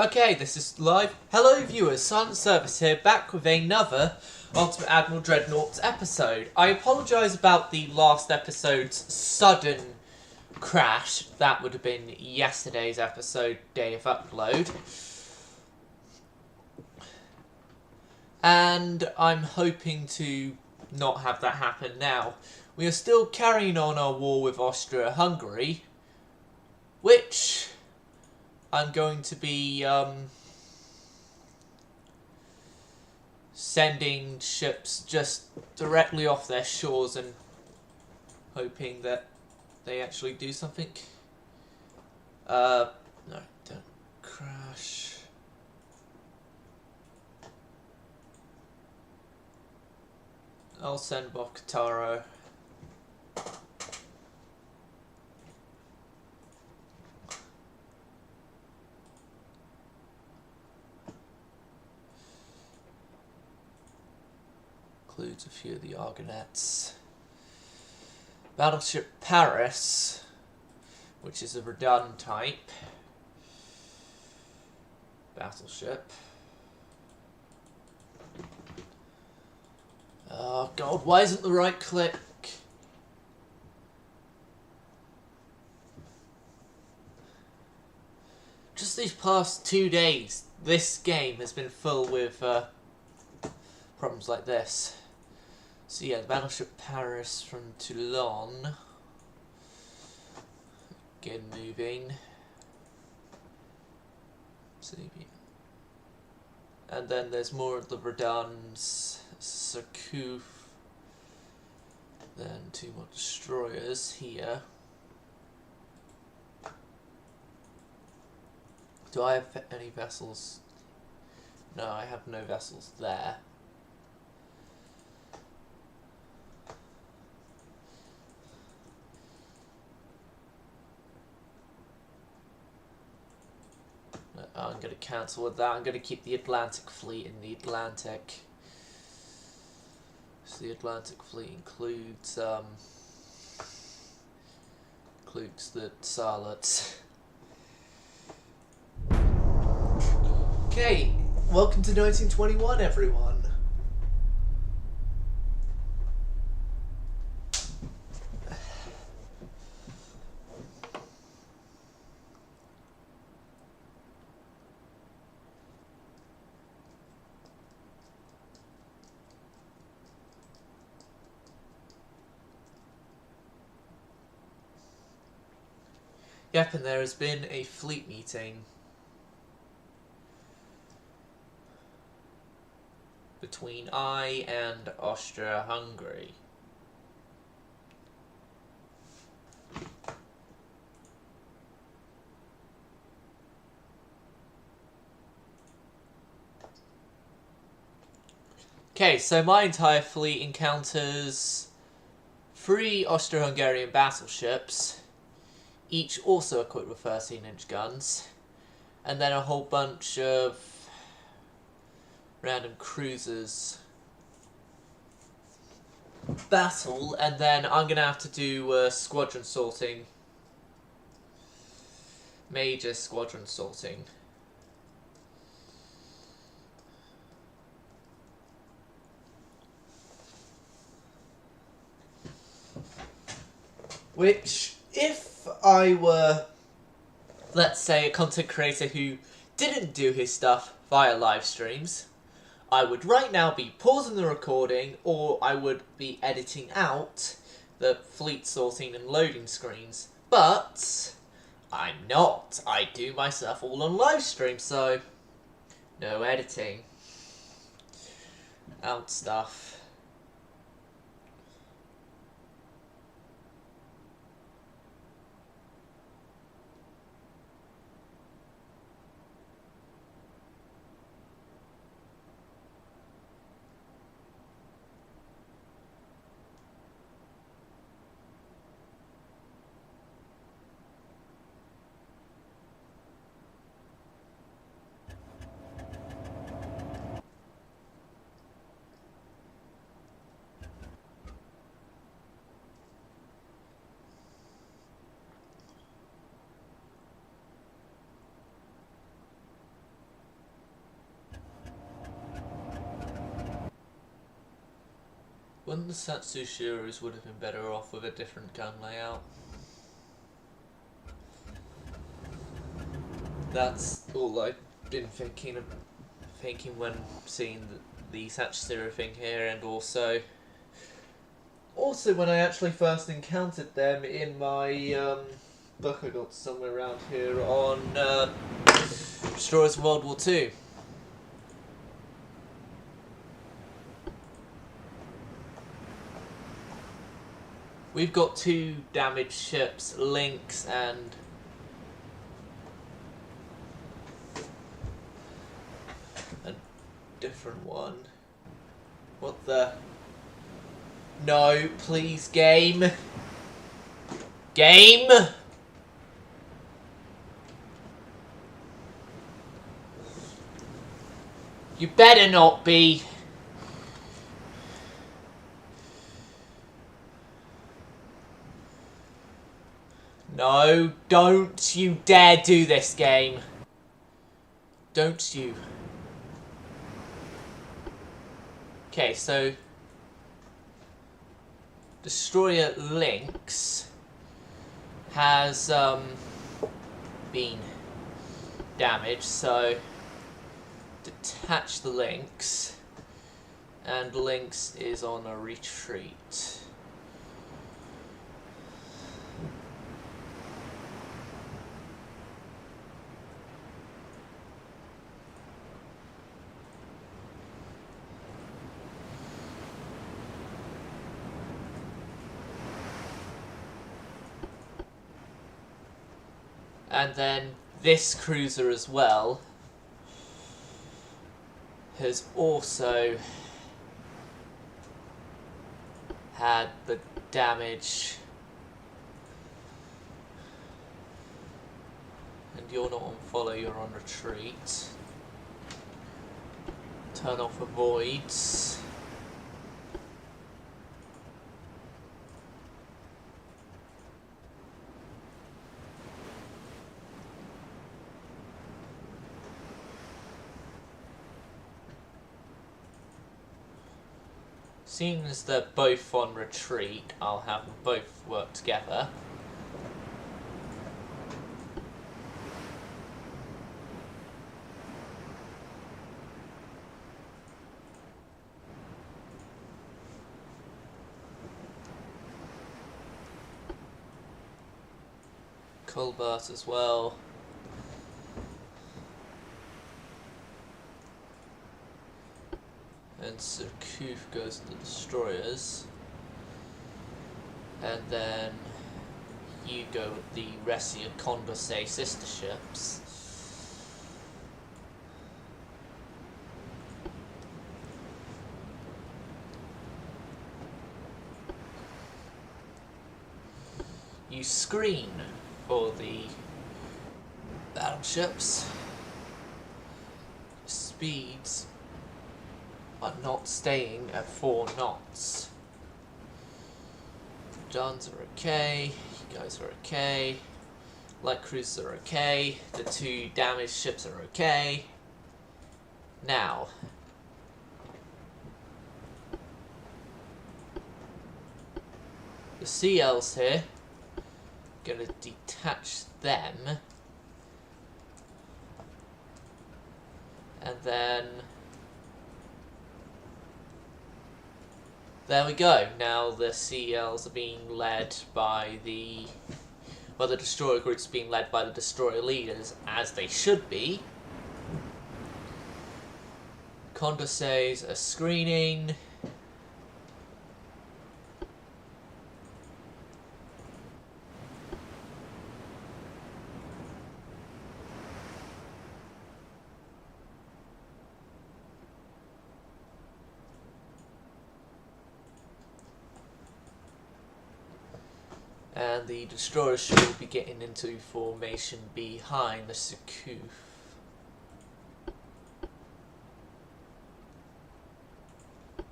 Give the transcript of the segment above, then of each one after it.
Okay, this is live. Hello viewers, Silent Service here, back with another Ultimate Admiral Dreadnoughts episode. I apologise about the last episode's sudden crash. That would have been yesterday's episode, day of upload. And I'm hoping to not have that happen now. We are still carrying on our war with Austria-Hungary, which I'm going to be sending ships just directly off their shores and hoping that they actually do something. No, don't crash. I'll send Bokataro. Includes a few of the Argonauts. Battleship Paris, which is a Redan type battleship. Oh god, why isn't the right click? Just these past 2 days, this game has been full with problems like this. So yeah, the Battleship Paris from Toulon. Again moving. And then there's more of the Redans, Surcouf. Then 2 more destroyers here. Do I have any vessels? No, I have no vessels there. I'm going to cancel with that. I'm going to keep the Atlantic Fleet in the Atlantic. So the Atlantic Fleet includes the Sarlots. Okay, welcome to 1921, everyone. Yep, and there has been a fleet meeting between I and Austria-Hungary. Okay, so my entire fleet encounters 3 Austro-Hungarian battleships, each also equipped with 13-inch guns, and then a whole bunch of random cruisers battle, and then I'm going to have to do squadron sorting, major squadron sorting. Which, if I were, let's say, a content creator who didn't do his stuff via live streams, I would right now be pausing the recording, or I would be editing out the fleet sorting and loading screens. But I'm not. I do my stuff all on live stream, so no editing. Out stuff. Wouldn't the Satsushiros would have been better off with a different gun layout? That's all I've been thinking when seeing the Satsushiro thing here, and also when I actually first encountered them in my book I got somewhere around here on Destroyers of World War II. We've got 2 damaged ships, Lynx and a different one. What the? No, please, game. Game! You better not be. No, don't you dare do this, game. Don't you. Okay, so Destroyer Lynx has been damaged, so detach the Lynx, and Lynx is on a retreat. And then this cruiser as well has also had the damage. And you're not on follow, you're on retreat. Turn off avoids. Seeing as they're both on retreat, I'll have them both work together. Colbert as well. And Surcouf goes to the destroyers, and then you go with the rest of your Condorcet sister ships. You screen for the battleships. Speeds are not staying at 4 knots. Guns are okay, you guys are okay, light cruisers are okay, the 2 damaged ships are okay. Now, the CLs here, gonna detach them, and then there we go. Now the CLs are being led by the destroyer groups being led by the destroyer leaders, as they should be. Condorcets are screening. And the destroyers should be getting into formation behind the Surcouf.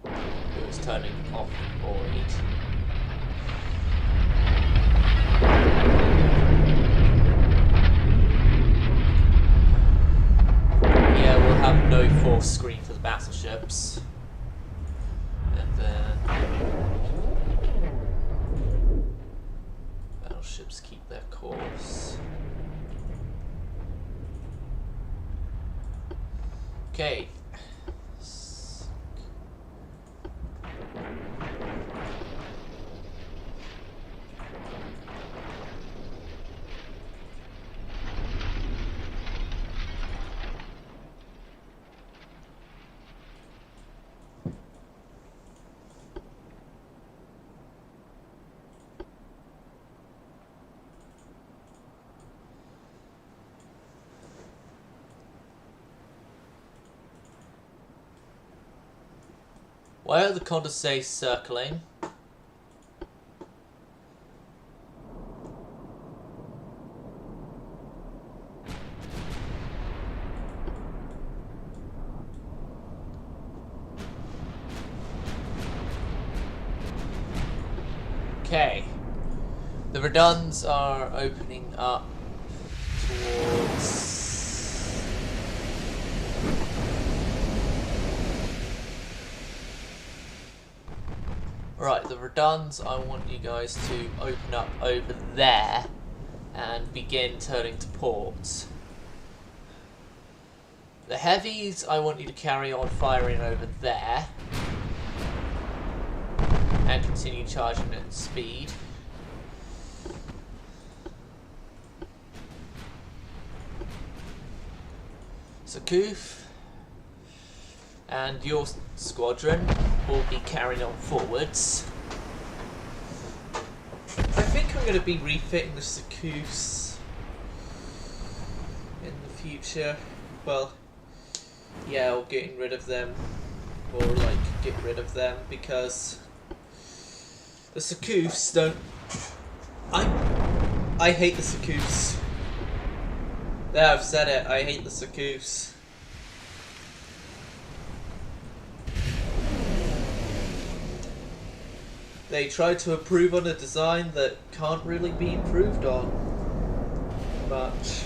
Who is turning off void. Yeah, we'll have no force screen for the battleships. And then their course. Okay. Why are the Condorcets circling? Okay. The Reduns are opening up towards... Right, the Reduns, I want you guys to open up over there and begin turning to ports. The Heavies, I want you to carry on firing over there and continue charging at speed. Sakoof and your squadron will be carrying on forwards. I think I'm going to be refitting the Sakoofs in the future. Well, yeah, or getting rid of them, or like get rid of them, because the Sakoofs don't... I hate the Sakoofs. There, I've said it, I hate the Sakoofs. They tried to improve on a design that can't really be improved on much.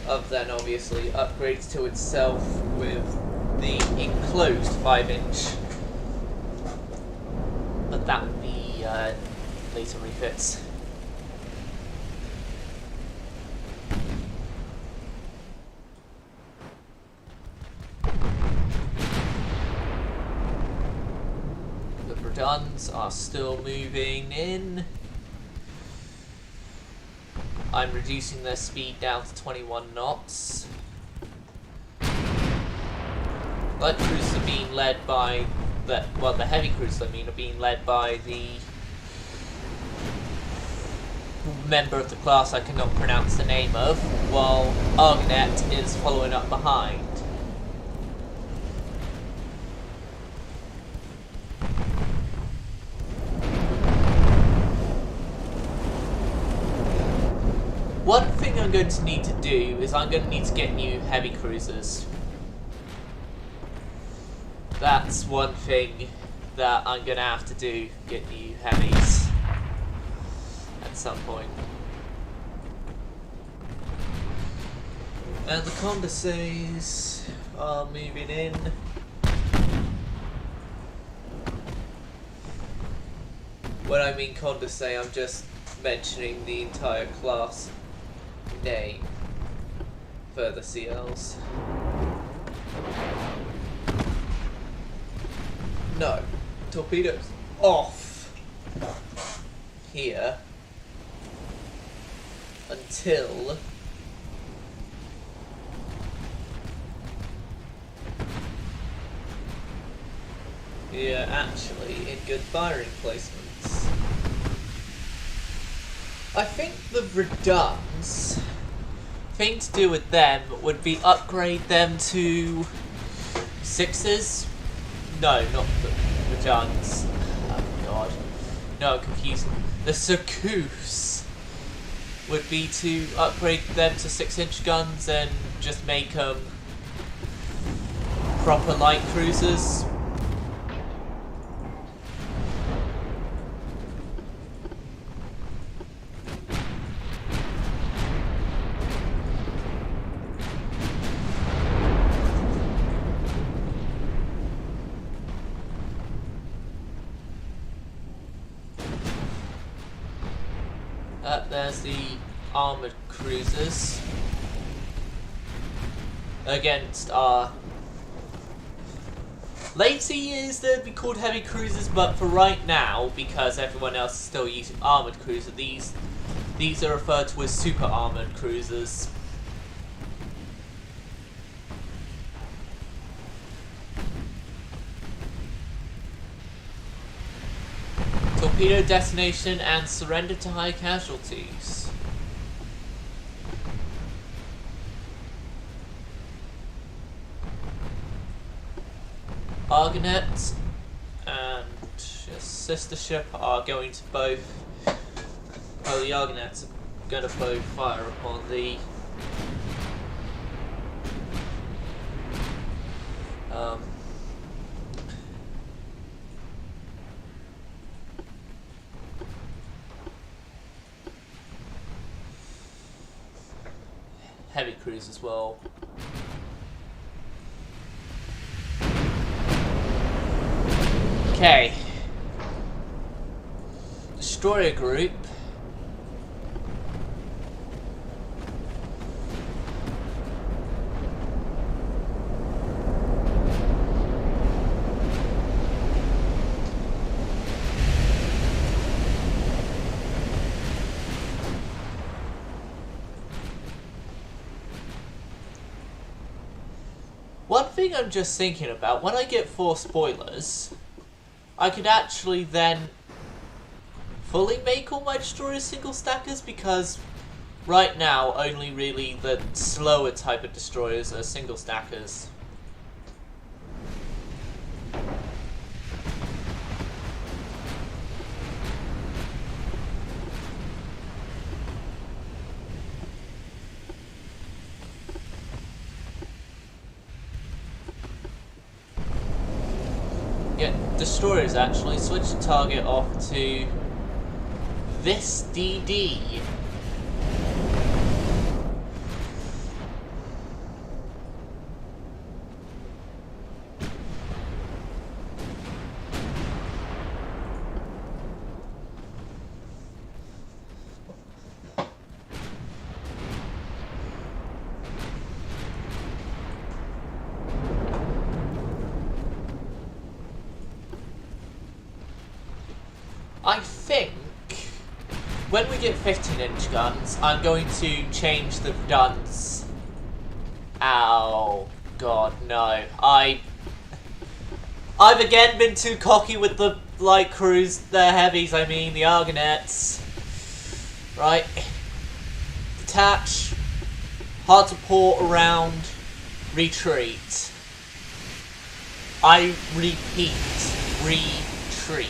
Other than obviously upgrades to itself with the enclosed 5-inch. But that would be later refits. Guns are still moving in. I'm reducing their speed down to 21 knots. Light cruisers are being led by the heavy cruisers, I mean, are being led by the member of the class I cannot pronounce the name of, while Argonet is following up behind. One thing I'm going to need to do is I'm going to need to get new heavy cruisers. That's one thing that I'm going to have to do, get new heavies at some point. And the Condorcets are moving in. When I mean Condorcet, I'm just mentioning the entire class name for the CLs. No, torpedoes off here until yeah, actually in good firing placements. I think the Reduns, thing to do with them would be upgrade them to 6s. No, not the Reduns. Oh god. No, I'm confused. The Sakoofs would be to upgrade them to 6-inch guns and just make them proper light cruisers. as the armoured cruisers against our later years they'd be called heavy cruisers, but for right now, because everyone else is still using armoured cruiser, these are referred to as super armoured cruisers. Torpedo detonation and surrender to high casualties. Argonet and his sister ship are going to both. Oh, the Argonets are going to both fire upon the heavy cruise as well. Okay. Destroyer group. One thing I'm just thinking about, when I get 4 spoilers, I could actually then fully make all my destroyers single stackers, because right now only really the slower type of destroyers are single stackers. Yeah, destroyers actually switch the target off to this DD. I think when we get 15-inch guns, I'm going to change the guns. Ow, God, no. I've again been too cocky with the light crews, the heavies, I mean, the Argonets. Right. Detach. Hard to port around. Retreat. I repeat. Retreat.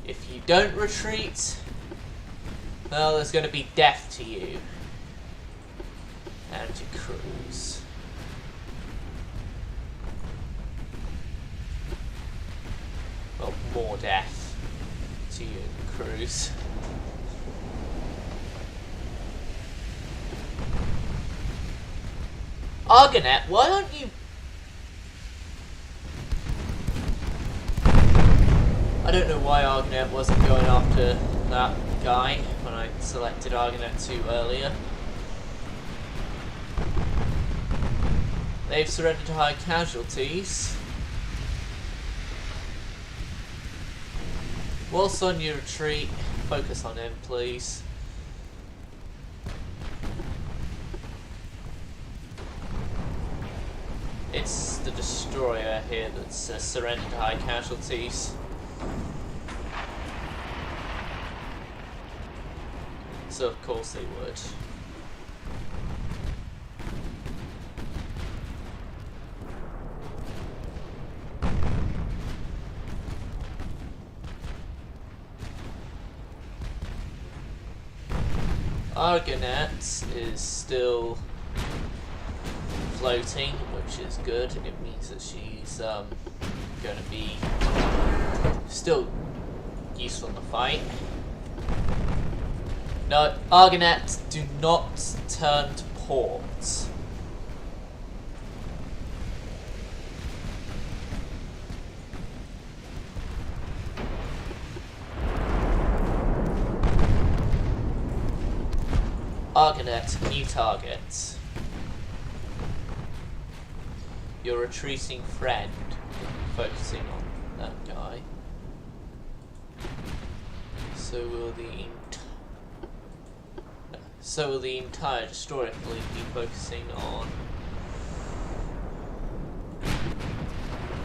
If you don't retreat, well, there's going to be death to you. And to cruise. Well, more death to you and cruise. Argonet, why aren't you... I don't know why Argonet wasn't going after that guy when I selected Argonet 2 earlier. They've surrendered to high casualties. Whilst on your retreat, focus on him, please. It's the destroyer here that's surrendered to high casualties. So of course they would. Argonet is still floating, which is good. It means that she's going to be still useful in the fight. No, Argonet, do not turn to port. Argonet, new target. Your retreating friend. Focusing on that guy. So will the entire destroyer fleet be focusing on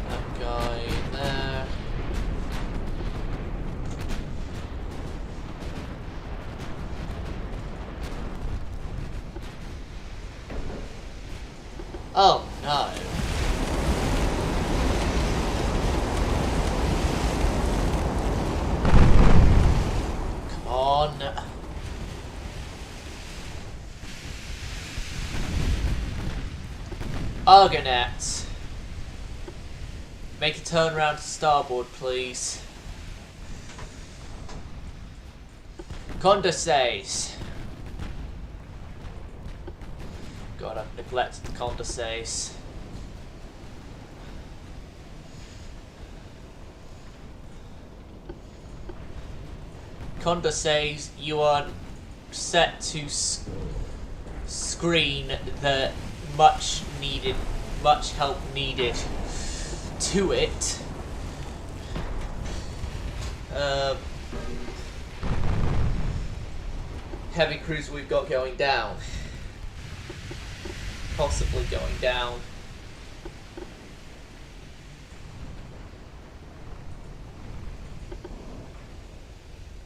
that guy there. Oh no. Come on. Argonet. Make a turn round to starboard, please. Condorcets. God, I've neglected the Condorcets. Condorcets, you are set to screen the much help needed to it. Heavy cruiser we've got going down. Possibly going down.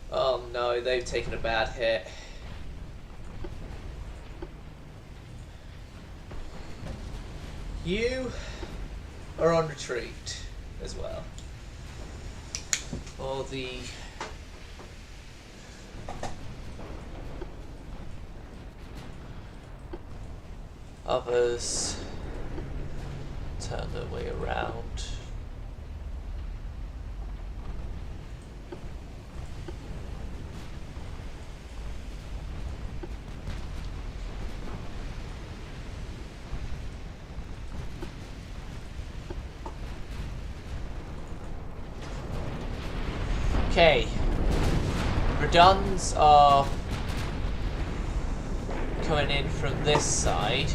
Oh no, they've taken a bad hit. You are on retreat as well. All the others turn their way around. Okay, Reduns are coming in from this side.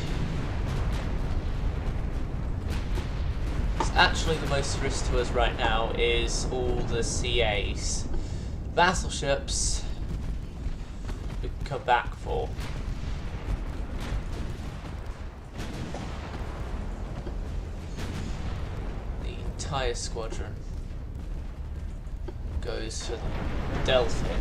Actually, the most risk to us right now is all the CAs. Battleships we can come back for. The entire squadron goes for the Delphin.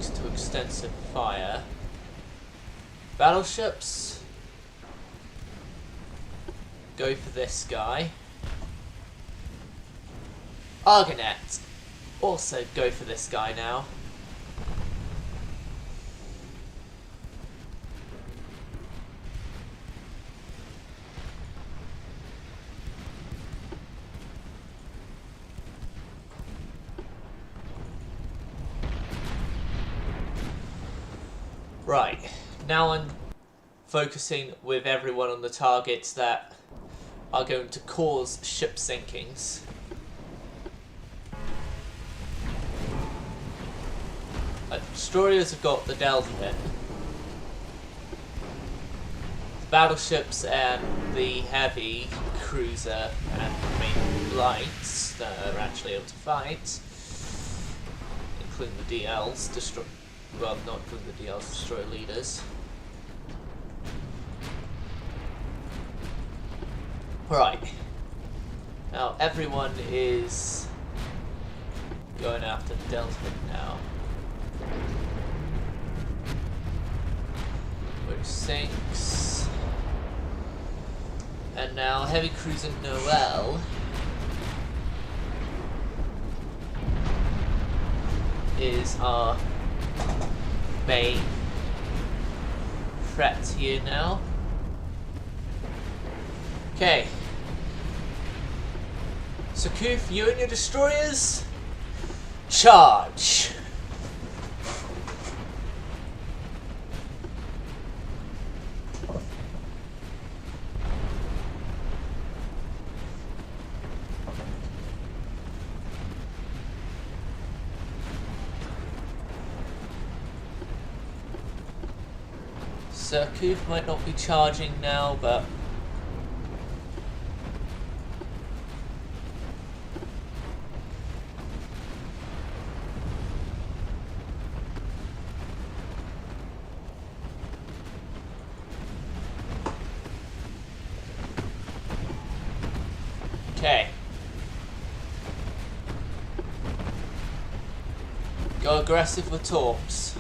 To extensive fire. Battleships, go for this guy. Argonet, also go for this guy now. Right, now I'm focusing with everyone on the targets that are going to cause ship sinkings. Destroyers have got the Delphin. The battleships and the heavy cruiser and main lights that are actually able to fight, including the DLs, well, not including the DLs, destroyer leaders. Right. Now everyone is going after the Delphin now. Which sinks. And now heavy cruiser Noel is our main threat here now. Sakuf, you and your destroyers, charge! Sakuf might not be charging now, but okay. Go aggressive with torps.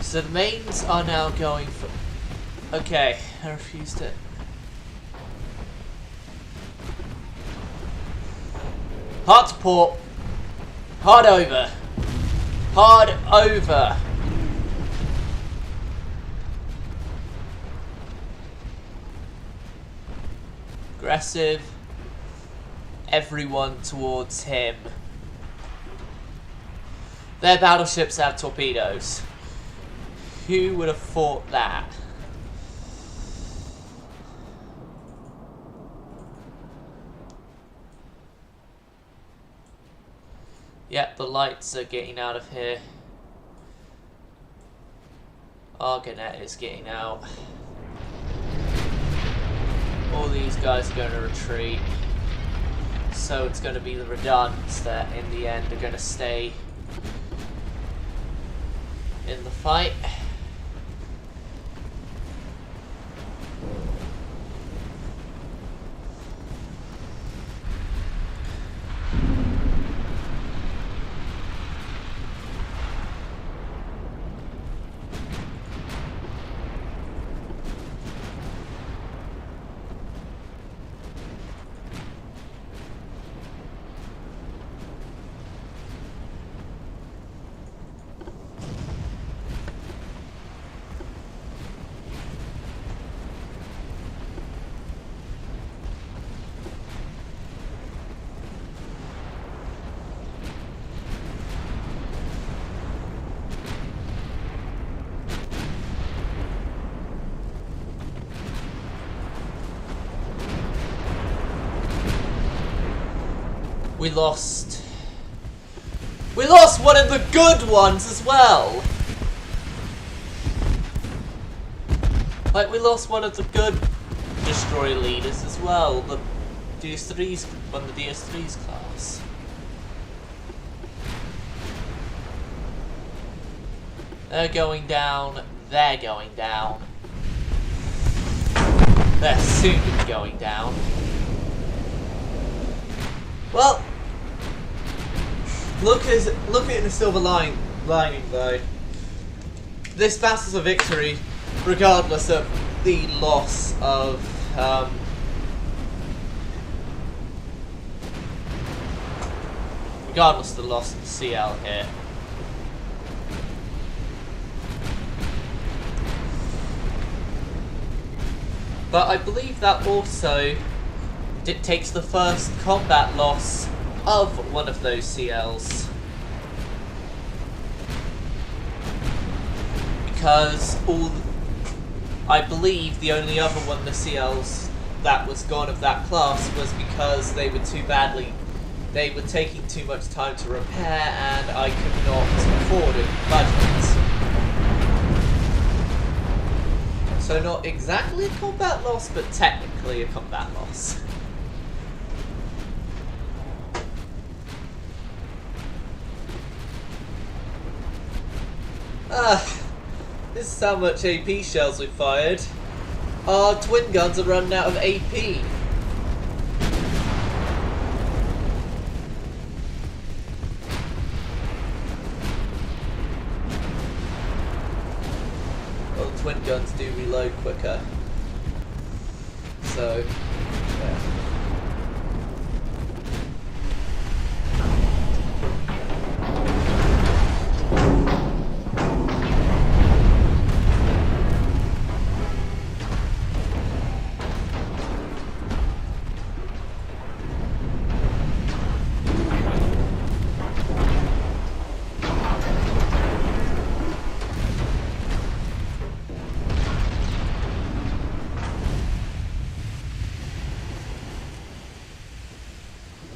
So the mains are now going for... Okay, I refused it. Hard to port. Hard over. Hard over. Aggressive. Everyone towards him. Their battleships have torpedoes. Who would have thought that? Yep, the lights are getting out of here. Argonet is getting out. All these guys are going to retreat. So it's going to be the Redundants that in the end are going to stay in the fight. We lost one of the good ones as well. Like, we lost one of the good destroyer leaders as well. The DS3's, one of the DS3's class. They're going down. They're going down. They're soon to be going down. Well, look at the silver lining though. This battle's a victory, regardless of the loss of regardless of the loss of the CL here. But I believe that also dictates the first combat loss of one of those CLs. Because I believe the only other one of the CLs that was gone of that class was because they were they were taking too much time to repair and I could not afford it budget. So not exactly a combat loss, but technically a combat loss. This is how much AP shells we fired. Our twin guns are running out of AP. Well, the twin guns do reload quicker. So, yeah.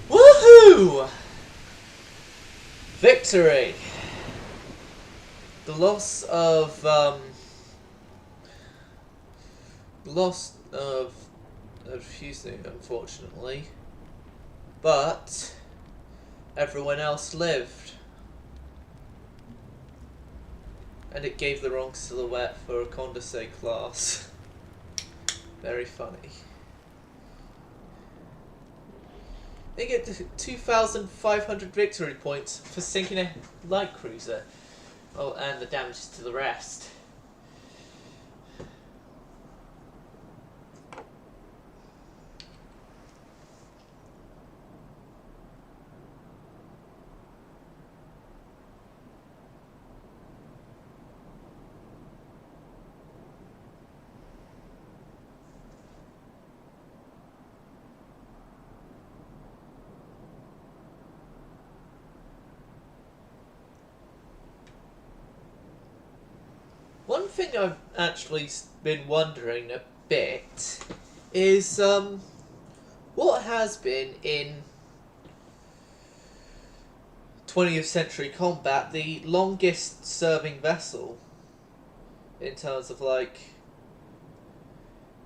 Woohoo! Victory! The loss of a few things, unfortunately, but everyone else lived, and it gave the wrong silhouette for a Condorcet class. Very funny. They get 2,500 victory points for sinking a light cruiser. Oh, and the damage to the rest. One thing I've actually been wondering a bit is what has been in 20th century combat the longest serving vessel in terms of like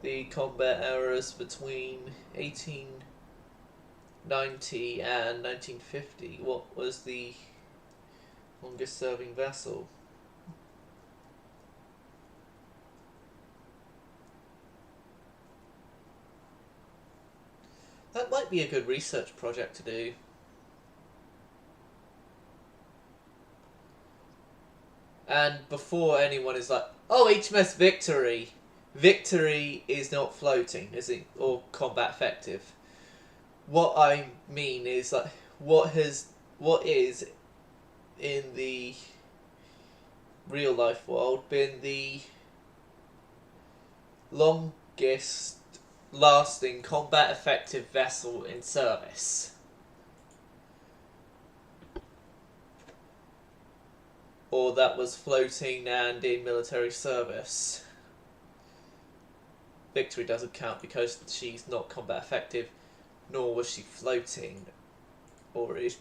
the combat eras between 1890 and 1950. What was the longest serving vessel? That might be a good research project to do. And before anyone is like, oh, HMS Victory. Victory is not floating, is it? Or combat effective. What I mean is like, what is in the real life world been the longest lasting combat effective vessel in service, or that was floating and in military service? Victory doesn't count because she's not combat effective, nor was she floating, nor is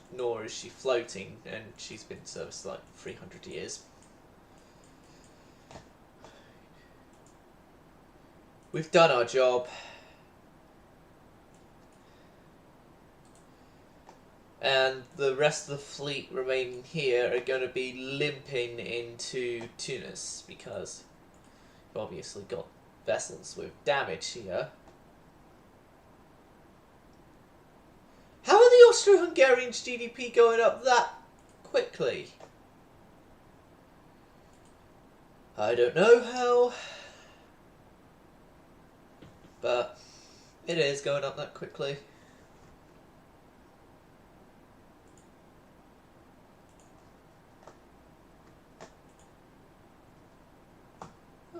she floating, and she's been in service like 300 years. We've done our job. And the rest of the fleet remaining here are going to be limping into Tunis because we've obviously got vessels with damage here. How are the Austro-Hungarians' GDP going up that quickly? I don't know how, but it is going up that quickly.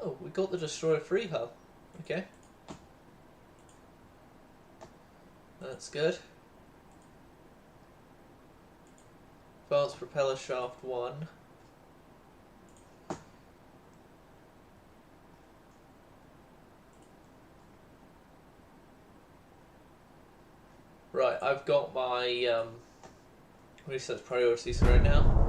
Oh, we got the Destroyer free hull. Okay. That's good. Advanced Propeller Shaft 1. Right, I've got my research priorities right now.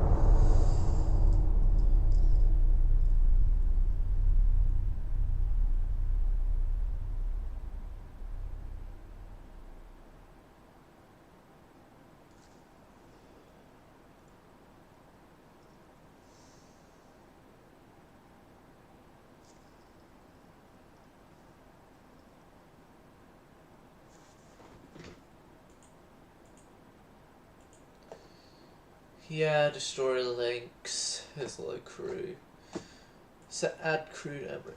Yeah, destroy links. Here's low crew. So add crew to Admiral.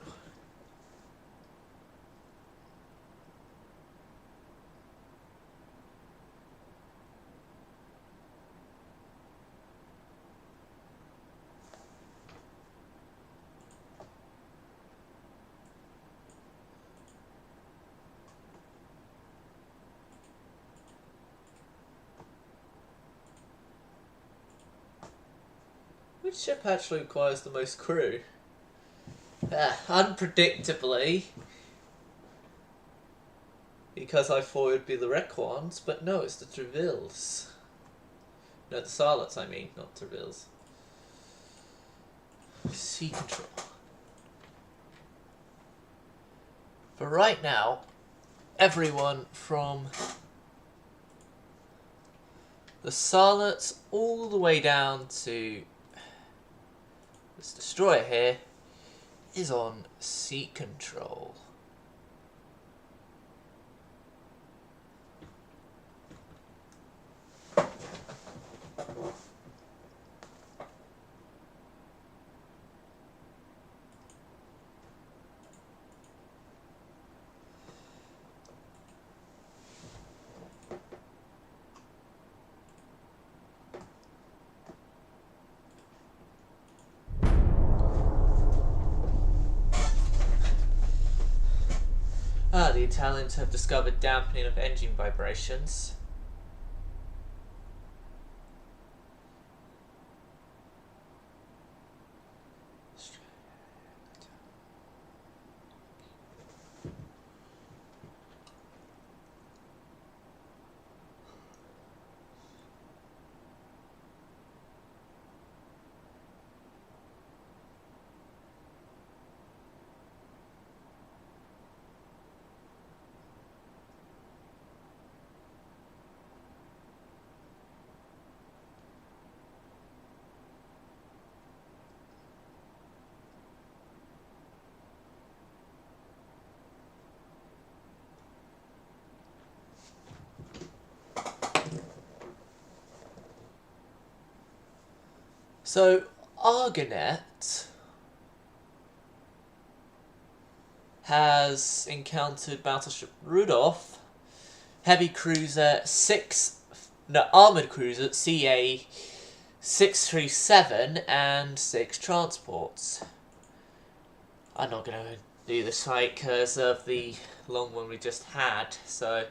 Which ship actually requires the most crew? Unpredictably, because I thought it would be the Requans, but no, it's the Trevils. No, the Sarlots, I mean, not Trevils. Sea control. For right now, everyone from the Sarlots all the way down to this destroyer here is on sea control. The Italians have discovered dampening of engine vibrations. So, Argonet has encountered Battleship Rudolph, heavy cruiser armoured cruiser CA 637 and 6 transports. I'm not going to do this fight because of the long one we just had, so...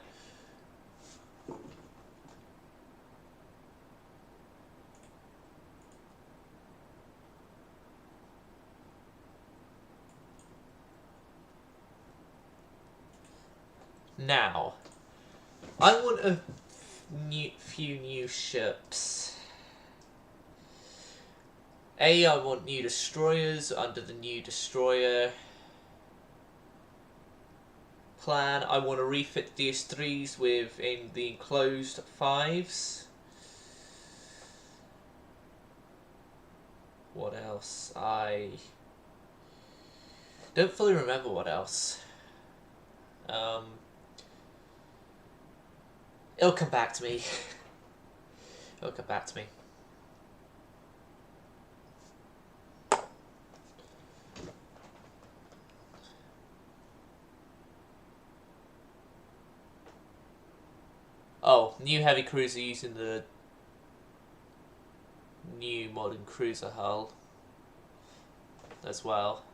Now, I want a few new ships. I want new destroyers under the new destroyer plan. I want to refit the DS3s within the enclosed 5s. What else? I don't fully remember what else. It'll come back to me. It'll come back to me. Oh, new heavy cruiser using the new modern cruiser hull as well.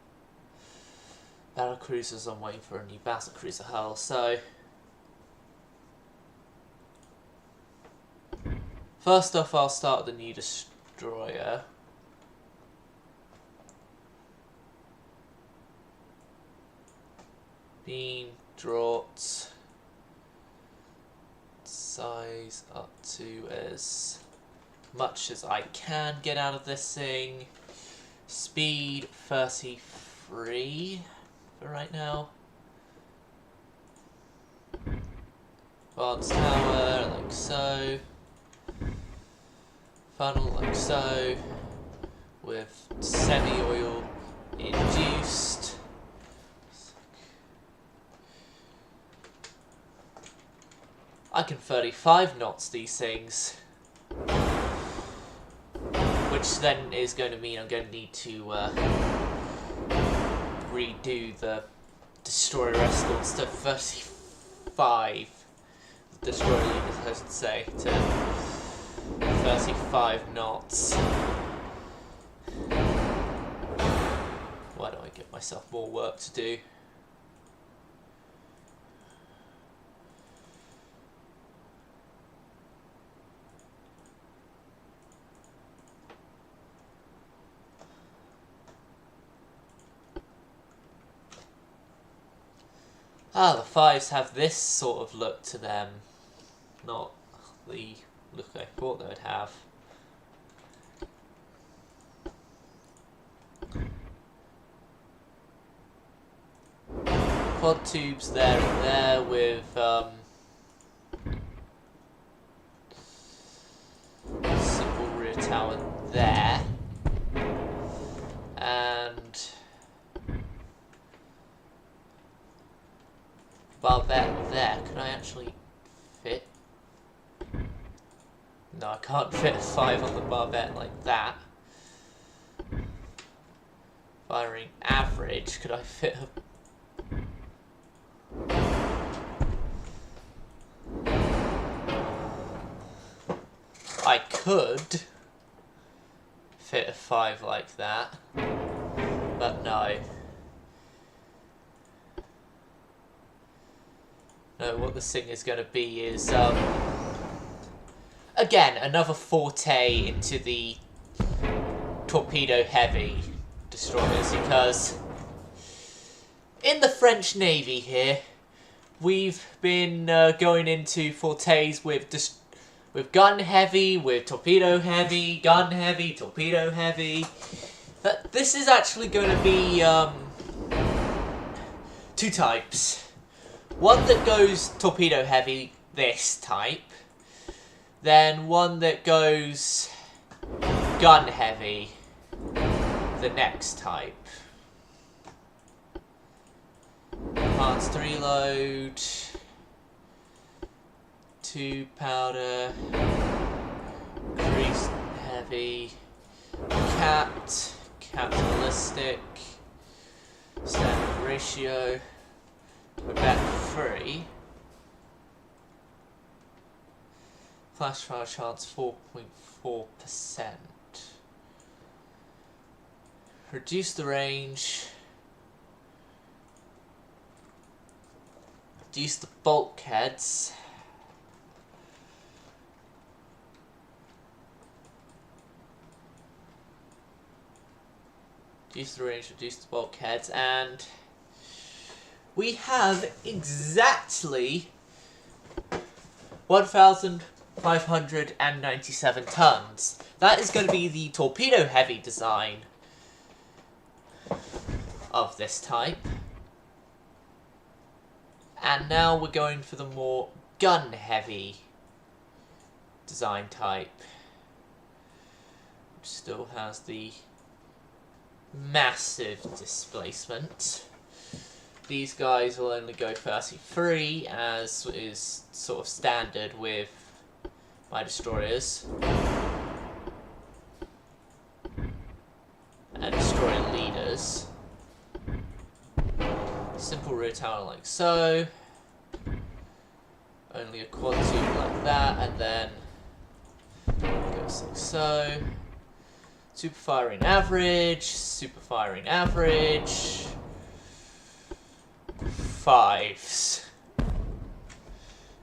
Battle cruisers, I'm waiting for a new battle cruiser hull, so... First off, I'll start the new destroyer. Beam, draught, size up to as much as I can get out of this thing. Speed 33 for right now. Advanced tower, like so. Funnel, like so. With semi-oil induced. I can 35 knots these things. which then is going to mean I'm going to need to redo the destroyer escorts to 35 destroyer leaders, I should say, to 35 knots. Why don't I give myself more work to do? Ah, the fives have this sort of look to them, not the look I thought they would have. Quad tubes there and there with simple rear tower there, and barbette there. Can I actually fit? No, I can't fit a 5 on the barbette like that. Firing average, could I fit a... I could fit a 5 like that, but no. No, what this thing is going to be is, again, another forte into the torpedo heavy destroyers, because in the French Navy here, we've been going into fortes with gun heavy, with torpedo heavy, gun heavy, torpedo heavy. But this is actually going to be two types. One that goes torpedo heavy, this type. Then one that goes gun heavy, the next type. Enhanced reload, 2 powder, creased heavy, capped ballistic, standard ratio, Quebec 3, flash fire chance 4.4%, reduce the range, reduce the bulkheads, reduce the range, reduce the bulkheads, and we have exactly 1,597 tons. That is going to be the torpedo heavy design of this type. And now we're going for the more gun heavy design type, which still has the massive displacement. These guys will only go 33, as is sort of standard with my destroyers and destroyer leaders. Simple rear tower like so, only a quad tube like that, and then it goes like so. Super firing average, 5s.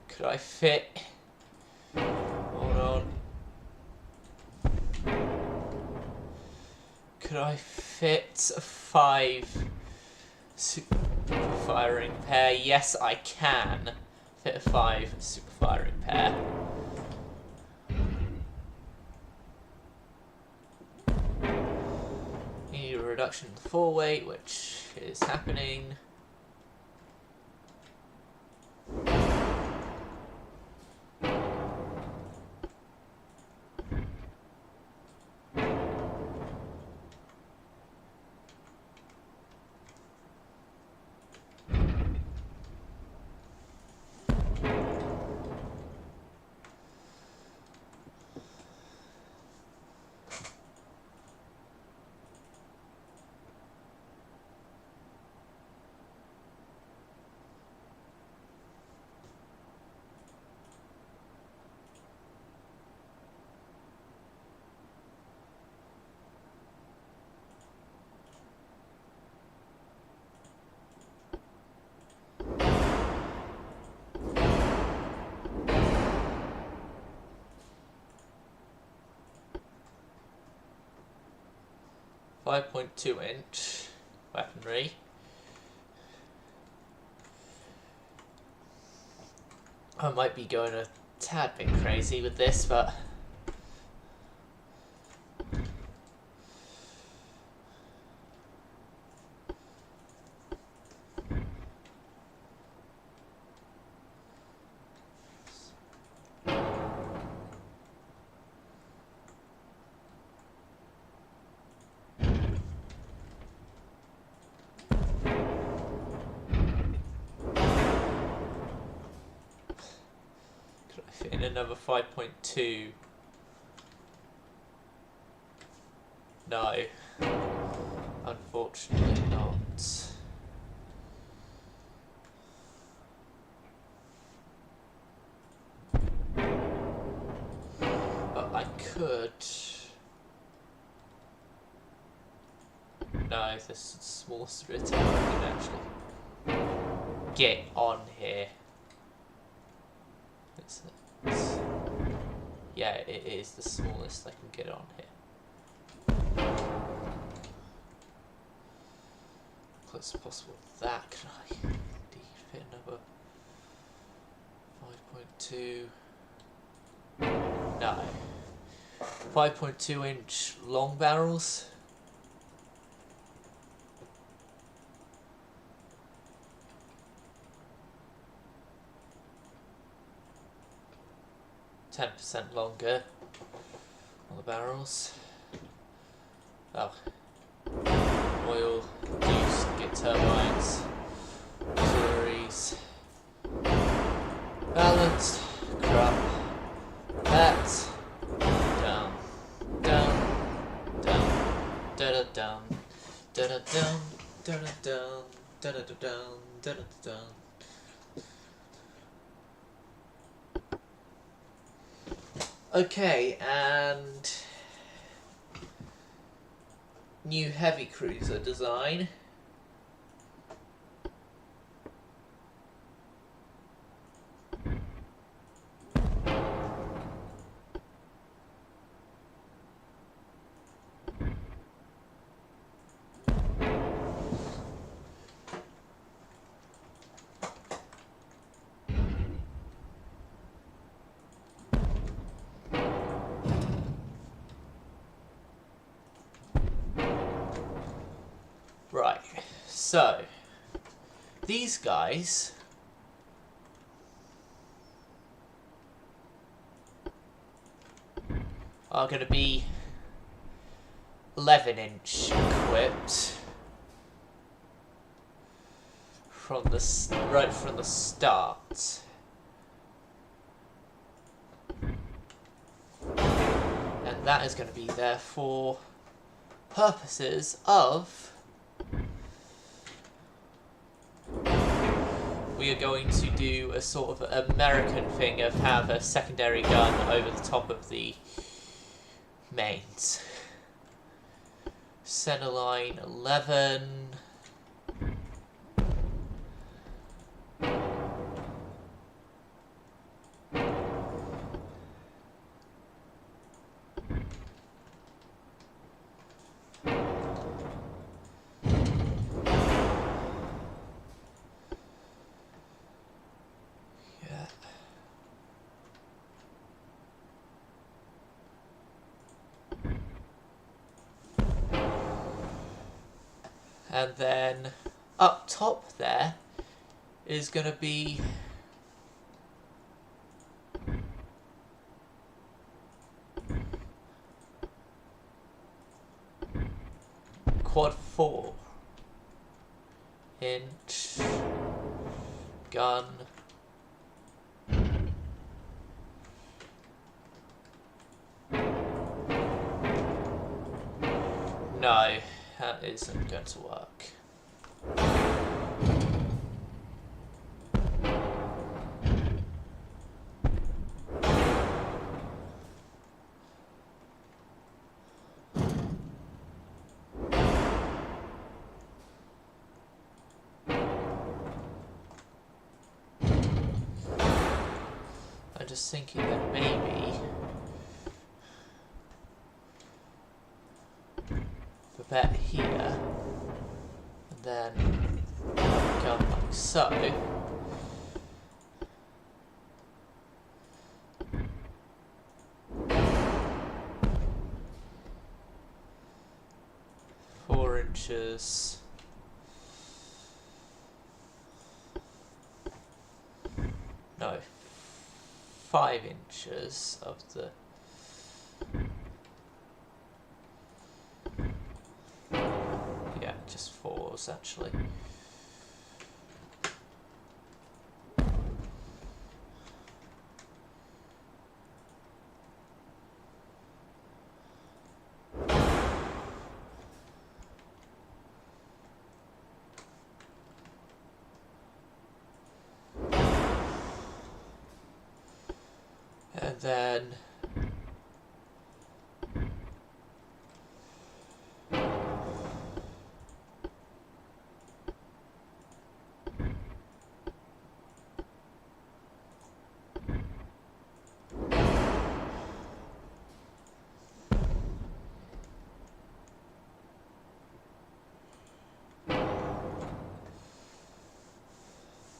Could I fit? Hold on. Could I fit a 5 super firing pair? Yes, I can fit a 5 super firing pair. Need a reduction in the foreweight, which is happening. 5.2-inch weaponry. I might be going a tad bit crazy with this, but fit in another 5.2. No, unfortunately not. But I could. No, the small spirit I can actually get on here. Yeah, it is the smallest I can get on here. Close as possible with that. Can I indeed fit another 5.2? No. 5.2-inch long barrels. %, longer on the barrels. Oh. Oil, juice, get turbines, auxiliaries, balanced, crap, that, down, down, down, da-da down, da-da down, da-da down, da-da down, da-da down. Okay, and new heavy cruiser design. Right, so these guys are going to be 11-inch equipped right from the start. And that is going to be there for purposes of we are going to do a sort of American thing of have a secondary gun over the top of the mains. Centerline 11. And then up top there is going to be quad 4-inch gun. No, that isn't going to work. I'm just thinking that maybe the bet then go like so. 4 inches. No, 5 inches of the just 4s actually. And then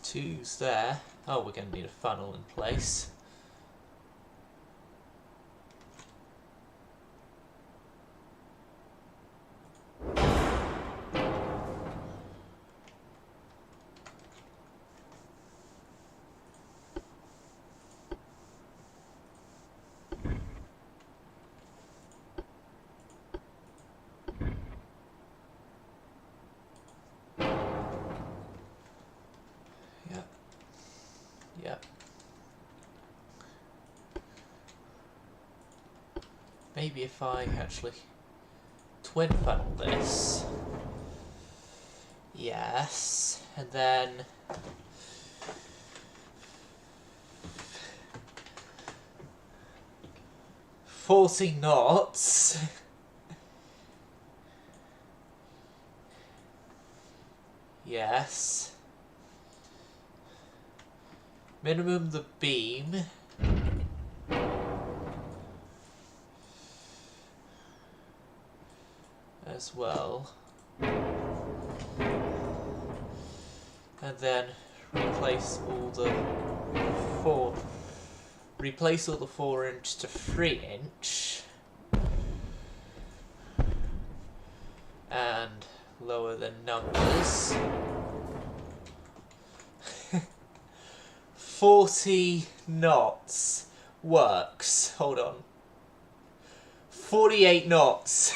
two's there. Oh, we're going to need a funnel in place. Yep. Maybe if I actually twin funnel this. Yes. And then forty knots. Yes. Minimum the beam. As well. And then replace all the 4 inch to 3 inch. And lower the numbers. 40 knots works. Hold on. 48 knots.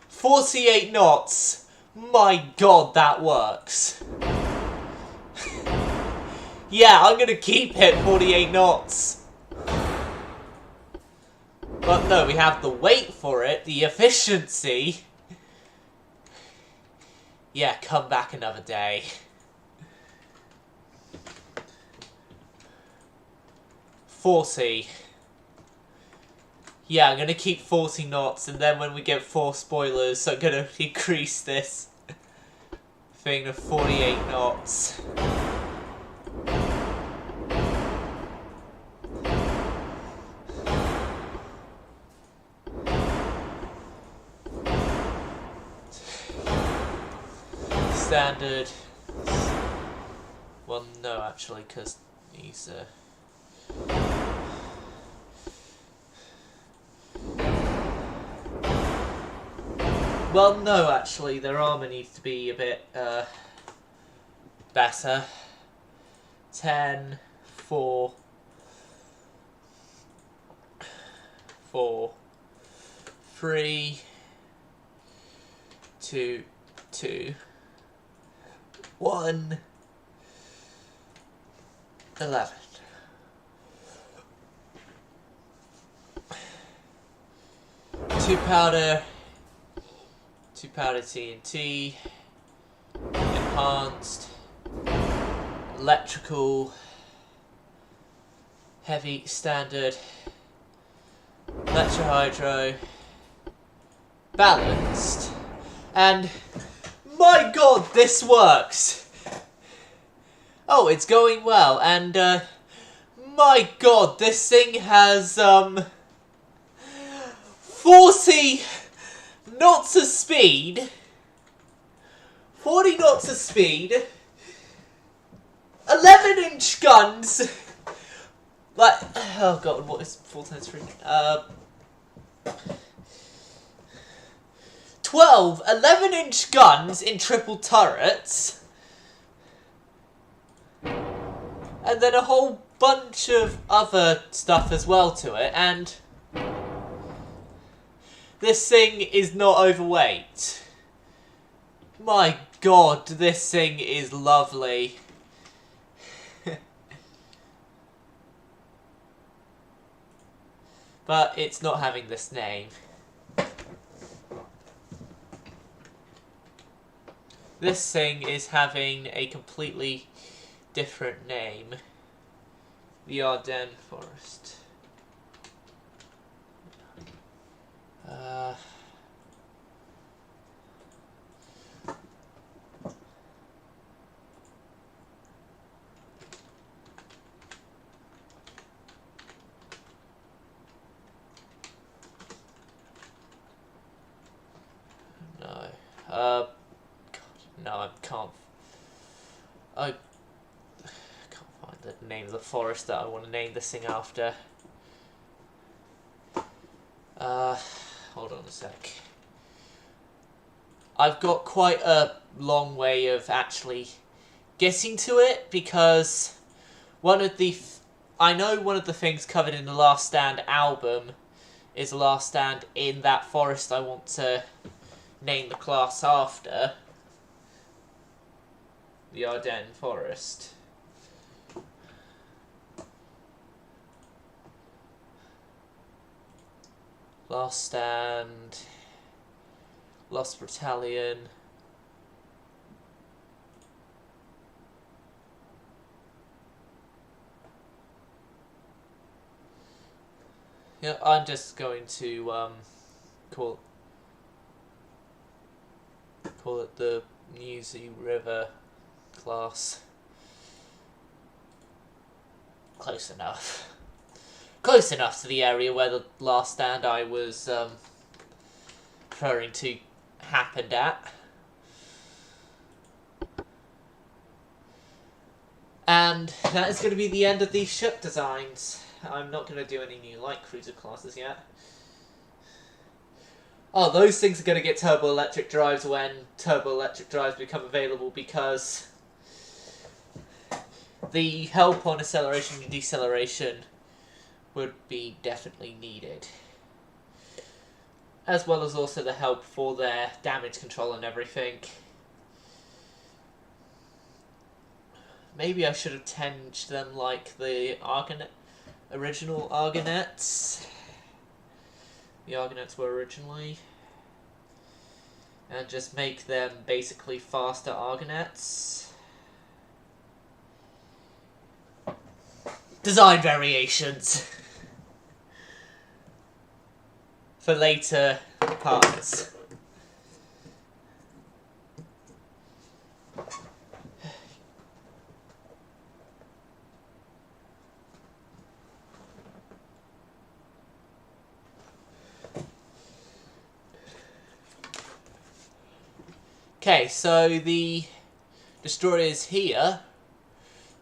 "48 knots. My god, that works. Yeah, I'm gonna keep it 48 knots. But no, we have the weight for it, the efficiency. Yeah, come back another day. 40. Yeah, I'm gonna keep 40 knots, and then when we get 4 spoilers, I'm gonna increase this thing to 48 knots. Standard. Well, no, actually, because he's well, no, actually, their armor needs to be a bit better. 10, 4, 4, 3, 2, 2. 1, 11. Two powder TNT, enhanced, electrical, heavy, standard, electrohydro, balanced, and my god, this works! Oh, it's going well, and My god, this thing has, 40 knots of speed. 40 knots of speed. 11-inch guns. Like, oh god, what is 4 times 3? 12 11-inch guns in triple turrets. And then a whole bunch of other stuff as well to it, and this thing is not overweight. My god, this thing is lovely. But it's not having this name. This thing is having a completely different name. The Ardennes Forest. God, no, I can't find the name of the forest that I want to name this thing after. Hold on a sec. I've got quite a long way of actually getting to it, because I know one of the things covered in the Last Stand album is the last stand in that forest I want to name the class after. The Ardennes Forest. Last Stand. Lost Battalion. Yeah, I'm just going to call it the Musi River class. Close enough. Close enough to the area where the last stand I was referring to happened at. And that is going to be the end of these ship designs. I'm not going to do any new light cruiser classes yet. Oh, those things are going to get turbo-electric drives when turbo-electric drives become available, because the help on acceleration and deceleration would be definitely needed. As well as also the help for their damage control and everything. Maybe I should have tinged them like the original Argonauts. The Argonauts were originally. And just make them basically faster Argonauts. Design variations for later parts. Okay, so the destroyers here,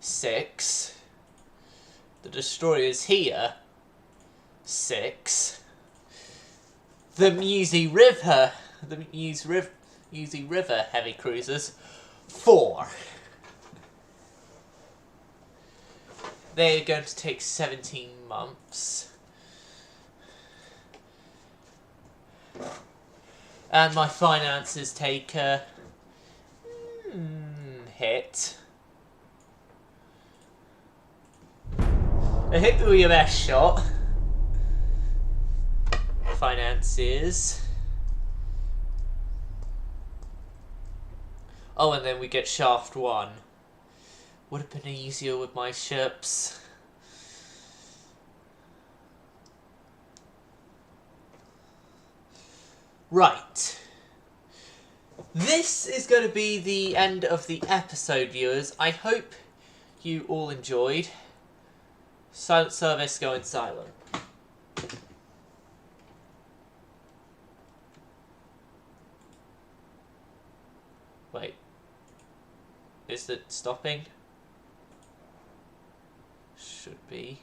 6. The destroyers here, 6. The Musi River heavy cruisers, 4. They're going to take 17 months. And my finances take a hit. A hit with your best shot. Finances. Oh, and then we get Shaft 1. Would have been easier with my ships. Right. This is going to be the end of the episode, viewers. I hope you all enjoyed. Silent service going silent. Wait. Is it stopping? Should be.